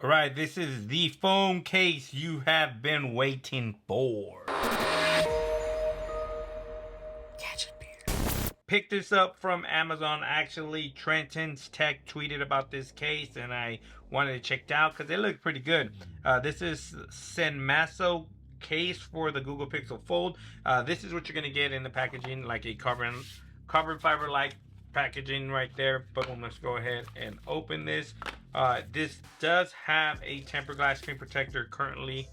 All right, this is the phone case you have been waiting for. Catch it, beer. Picked this up from Amazon. Actually, Trenton's Tech tweeted about this case, and I wanted to check it out because they look pretty good. This is Cenmaso case for the Google Pixel Fold. This is what you're gonna get in the packaging, like a carbon fiber like packaging right there. Boom, let's go ahead and open this. This does have a tempered glass screen protector currently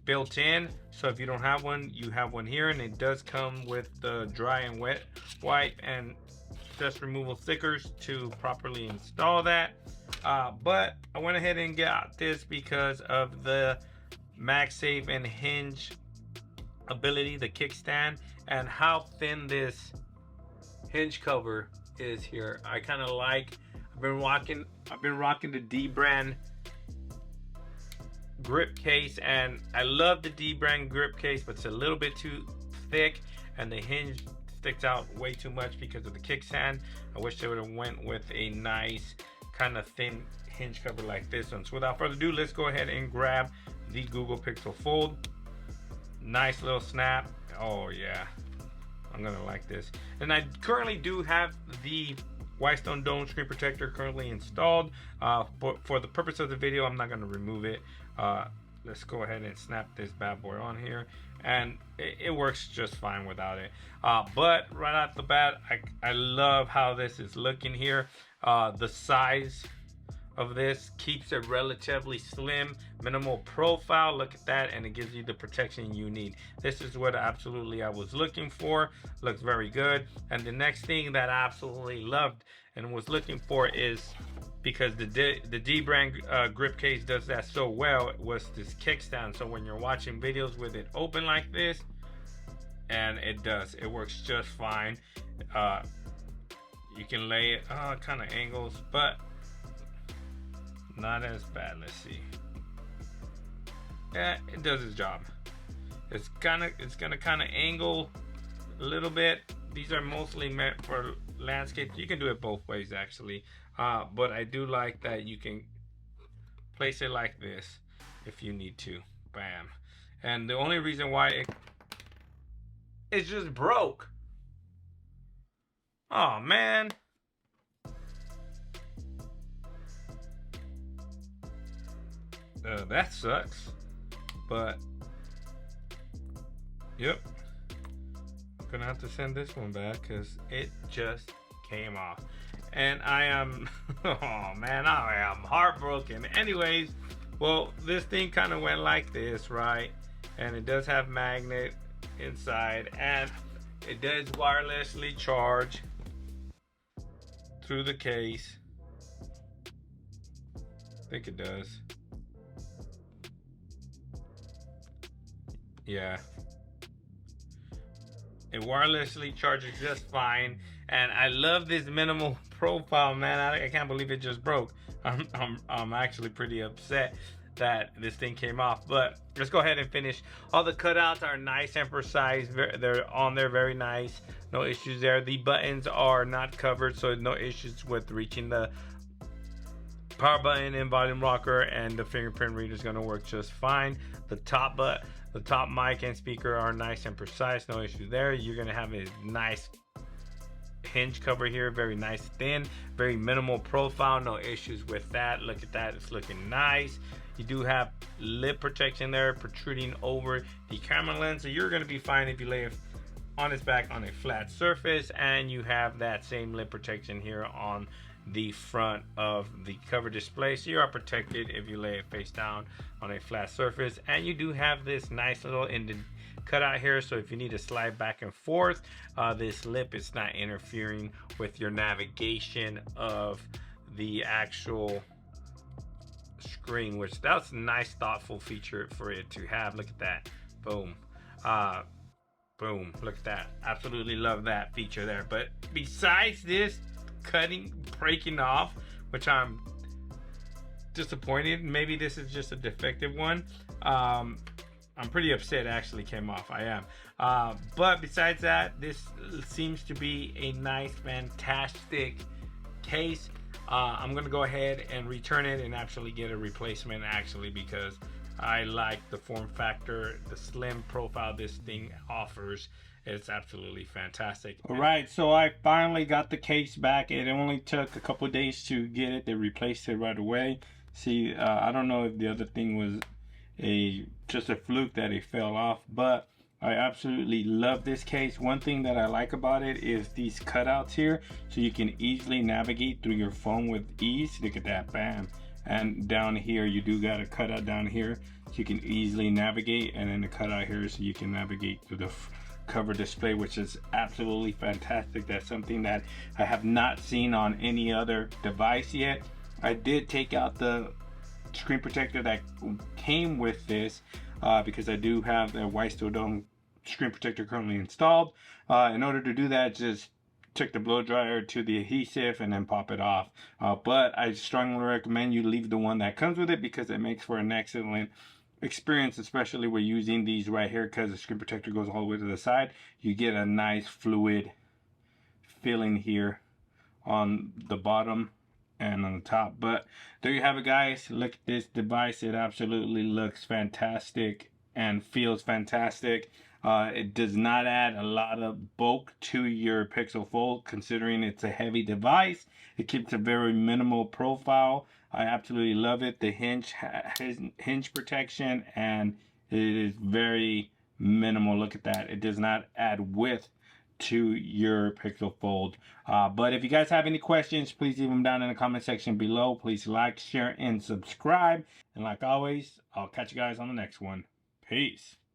built in, so if you don't have one, you have one here, and it does come with the dry and wet wipe and dust removal stickers to properly install that. But I went ahead and got this because of the Magsafe and hinge ability, the kickstand, and how thin this hinge cover is here. I kind of like, I've been rocking the D brand grip case, and I love the D brand grip case, but it's a little bit too thick and the hinge sticks out way too much because of the kickstand. I wish they would have went with a nice kind of thin hinge cover like this one. So without further ado, let's go ahead and grab the Google Pixel Fold. Nice little snap. Oh yeah, I'm gonna like this. And I currently do have the Whitestone Dome screen protector currently installed. For the purpose of the video, I'm not gonna remove it. Let's go ahead and snap this bad boy on here, and it works just fine without it. But right off the bat, I love how this is looking here. The size of this keeps it relatively slim, minimal profile. Look at that, and it gives you the protection you need. This is what absolutely I was looking for. Looks very good. And the next thing that I absolutely loved and was looking for is, because the D brand grip case does that so well, it was this kickstand. So when you're watching videos with it open like this, and it works just fine. You can lay it kind of angles, but not as bad. Let's see. Yeah, it does its job. It's gonna kind of angle a little bit. These are mostly meant for landscape. You can do it both ways actually, but I do like that you can place it like this if you need to. Bam. And the only reason why it's just broke. Oh man. That sucks, but yep, I'm gonna have to send this one back because it just came off, and I am oh man, I am heartbroken. Anyways, well, this thing kind of went like this, right? And it does have magnet inside, and it does wirelessly charge through the case. I think it does. Yeah, it wirelessly charges just fine, and I love this minimal profile, man. I can't believe it just broke. I'm actually pretty upset that this thing came off, but let's go ahead and finish. All the cutouts are nice and precise. They're on there very nice. No issues there. The buttons are not covered, so no issues with reaching the power button and volume rocker, and the fingerprint reader is going to work just fine. The top mic and speaker are nice and precise. No issue there. You're going to have a nice hinge cover here, very nice, thin, very minimal profile. No issues with that. Look at that, it's looking nice. You do have lip protection there protruding over the camera lens, so you're going to be fine if you lay it on its back on a flat surface, and you have that same lip protection here on the front of the cover display, so you are protected if you lay it face down on a flat surface. And you do have this nice little cutout here, so if you need to slide back and forth, this lip is not interfering with your navigation of the actual screen, which that's a nice thoughtful feature for it to have. Look at that. Boom. Boom. Look at that. Absolutely love that feature there. But besides this breaking off, which I'm disappointed, maybe this is just a defective one. I'm pretty upset it actually came off. I am. But besides that, this seems to be a nice, fantastic case. I'm gonna go ahead and return it and actually get a replacement, actually, because I like the form factor, the slim profile this thing offers. It's absolutely fantastic. All right, so I finally got the case back. It only took a couple days to get it. They replaced it right away. See, I don't know if the other thing was just a fluke that it fell off, but I absolutely love this case. One thing that I like about it is these cutouts here, so you can easily navigate through your phone with ease. Look at that, bam. And down here, you do got a cutout down here, so you can easily navigate, and then the cutout here, so you can navigate through the cover display, which is absolutely fantastic. That's something that I have not seen on any other device yet. I did take out the screen protector that came with this because I do have the White Steel Dome screen protector currently installed. In order to do that, just took the blow dryer to the adhesive and then pop it off. But I strongly recommend you leave the one that comes with it, because it makes for an excellent experience, especially when using these right here, because the screen protector goes all the way to the side. You get a nice fluid feeling here on the bottom and on the top. But there you have it, guys. Look at this device. It absolutely looks fantastic and feels fantastic. It does not add a lot of bulk to your Pixel Fold, considering it's a heavy device. It keeps a very minimal profile. I absolutely love it. The hinge protection, and it is very minimal. Look at that. It does not add width to your Pixel Fold. But if you guys have any questions, please leave them down in the comment section below. Please like, share, and subscribe. And like always, I'll catch you guys on the next one. Peace.